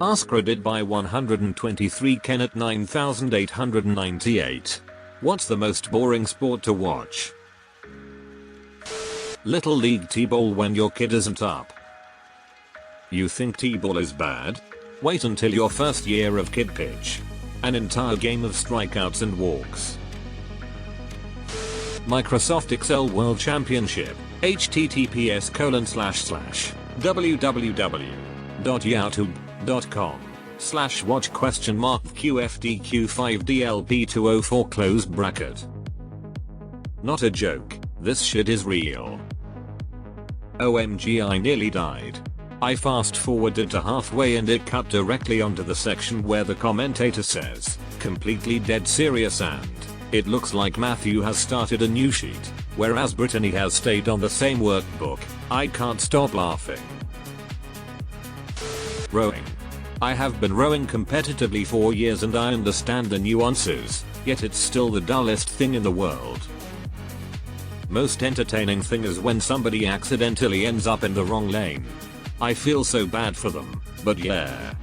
AskReddit by 123 Ken at 9898. What's the most boring sport to watch? Little League T-ball when your kid isn't up. You think T-ball is bad? Wait until your first year of kid pitch. An entire game of strikeouts and walks. Microsoft Excel World Championship. https://www.youtube.com/watch?QFDQ5DLP204 close bracket. Not a joke, this shit is real. OMG, I nearly died. I fast forwarded to halfway and it cut directly onto the section where the commentator says, completely dead serious, and it looks like Matthew has started a new sheet, whereas Brittany has stayed on the same workbook. I can't stop laughing. Rowing. I have been rowing competitively for years and I understand the nuances, yet it's still the dullest thing in the world. Most entertaining thing is when somebody accidentally ends up in the wrong lane. I feel so bad for them, but yeah.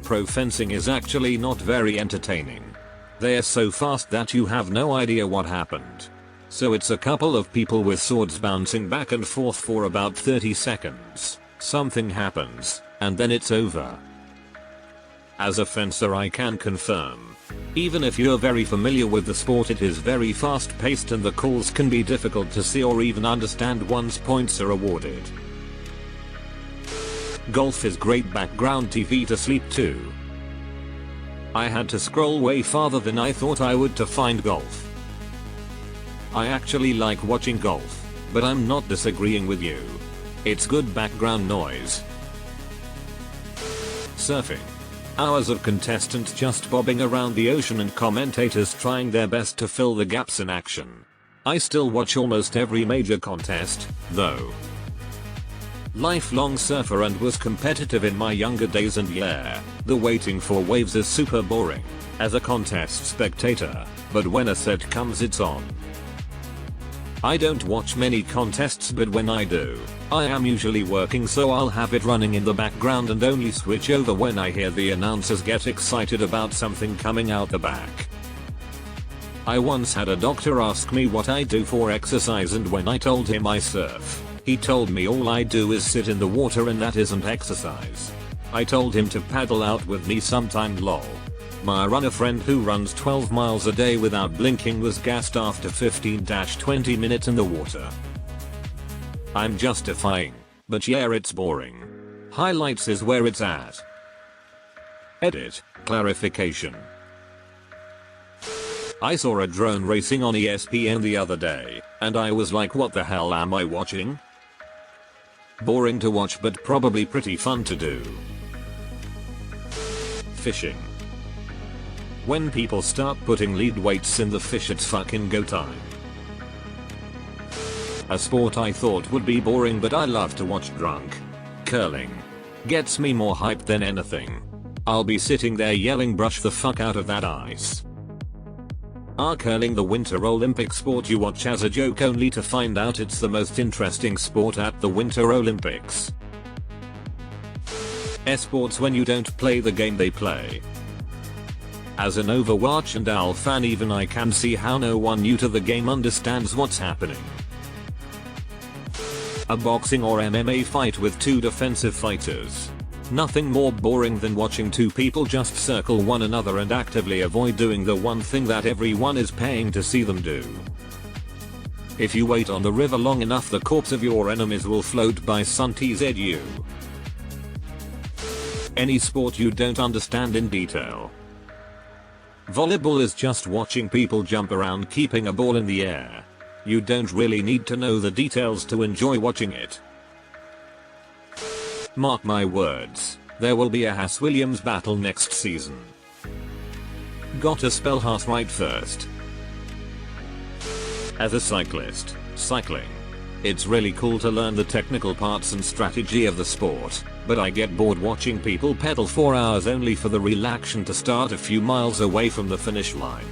Pro fencing is actually not very entertaining. They're so fast that you have no idea what happened. So it's a couple of people with swords bouncing back and forth for about 30 seconds. Something happens, and then it's over. As a fencer I can confirm. Even if you're very familiar with the sport, it is very fast paced and the calls can be difficult to see or even understand once points are awarded. Golf is great background TV to sleep to. I had to scroll way farther than I thought I would to find golf. I actually like watching golf, but I'm not disagreeing with you. It's good background noise. Surfing. Hours of contestants just bobbing around the ocean and commentators trying their best to fill the gaps in action. I still watch almost every major contest, though. Lifelong surfer and was competitive in my younger days, and yeah, the waiting for waves is super boring as a contest spectator, but when a set comes it's on. I don't watch many contests, but when I do, I am usually working, so I'll have it running in the background and only switch over when I hear the announcers get excited about something coming out the back. I once had a doctor ask me what I do for exercise, and when I told him I surf, he told me all I do is sit in the water and that isn't exercise. I told him to paddle out with me sometime, lol. My runner friend who runs 12 miles a day without blinking was gassed after 15-20 minutes in the water. I'm justifying, but yeah, it's boring. Highlights is where it's at. Edit, clarification. I saw a drone racing on ESPN the other day, and I was like, what the hell am I watching? Boring to watch but probably pretty fun to do. Fishing. When people start putting lead weights in the fish, it's fucking go time. A sport I thought would be boring but I love to watch drunk. Curling. Gets me more hyped than anything. I'll be sitting there yelling, brush the fuck out of that ice. Are curling the Winter Olympic sport you watch as a joke only to find out it's the most interesting sport at the Winter Olympics? Esports when you don't play the game they play. As an Overwatch and AL fan, even I can see how no one new to the game understands what's happening. A boxing or MMA fight with two defensive fighters. Nothing more boring than watching two people just circle one another and actively avoid doing the one thing that everyone is paying to see them do. If you wait on the river long enough, the corpse of your enemies will float by. TZU. Any sport you don't understand in detail. Volleyball is just watching people jump around keeping a ball in the air. You don't really need to know the details to enjoy watching it. Mark my words, there will be a Haas-Williams battle next season. Gotta spell Haas right first. As a cyclist, cycling. It's really cool to learn the technical parts and strategy of the sport, but I get bored watching people pedal for hours only for the relaxation to start a few miles away from the finish line.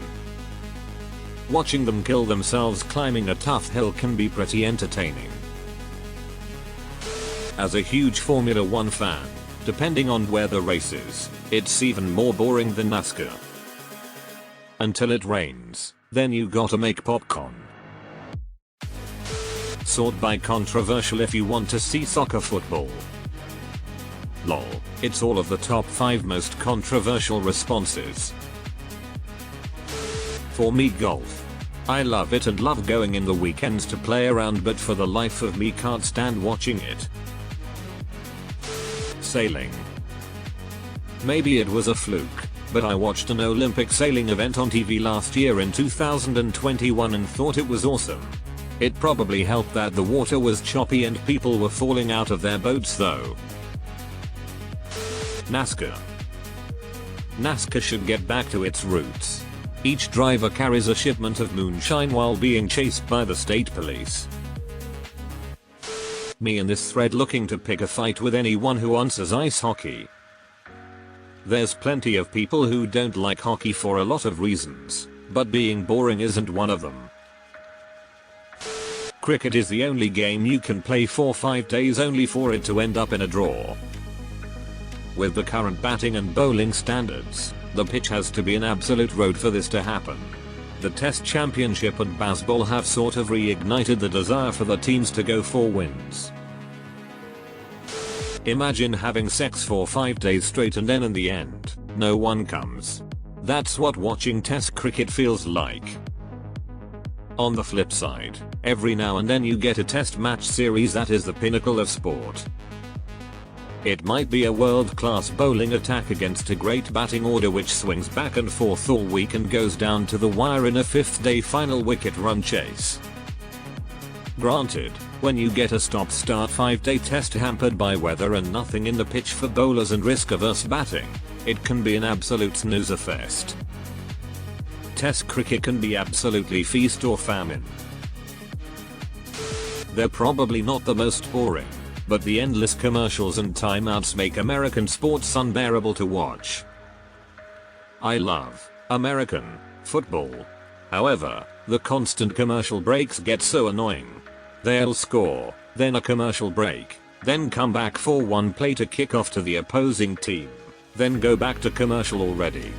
Watching them kill themselves climbing a tough hill can be pretty entertaining. As a huge Formula 1 fan, Depending on where the race is, it's even more boring than NASCAR. Until it rains, then you gotta make popcorn. Sort by controversial if you want to see soccer football. Lol, it's all of the top 5 most controversial responses. For me, golf. I love it and love going in the weekends to play around, but for the life of me can't stand watching it. Sailing. Maybe it was a fluke, but I watched an Olympic sailing event on TV last year in 2021 and thought it was awesome. It probably helped that the water was choppy and people were falling out of their boats though. NASCAR. NASCAR should get back to its roots. Each driver carries a shipment of moonshine while being chased by the state police. Me in this thread looking to pick a fight with anyone who answers ice hockey. There's plenty of people who don't like hockey for a lot of reasons, but being boring isn't one of them. Cricket is the only game you can play for 5 days only for it to end up in a draw. With the current batting and bowling standards, the pitch has to be an absolute road for this to happen. The Test Championship and baseball have sort of reignited the desire for the teams to go for wins. Imagine having sex for 5 days straight and then in the end, no one comes. That's what watching Test cricket feels like. On the flip side, every now and then you get a Test match series that is the pinnacle of sport. It might be a world-class bowling attack against a great batting order which swings back and forth all week and goes down to the wire in a 5th-day final wicket run chase. Granted, when you get a stop-start 5-day test hampered by weather and nothing in the pitch for bowlers and risk-averse batting, it can be an absolute snoozer fest. Test cricket can be absolutely feast or famine. They're probably not the most boring, but the endless commercials and timeouts make American sports unbearable to watch. I love American football. However, the constant commercial breaks get so annoying. They'll score, then a commercial break, then come back for one play to kick off to the opposing team, then go back to commercial already.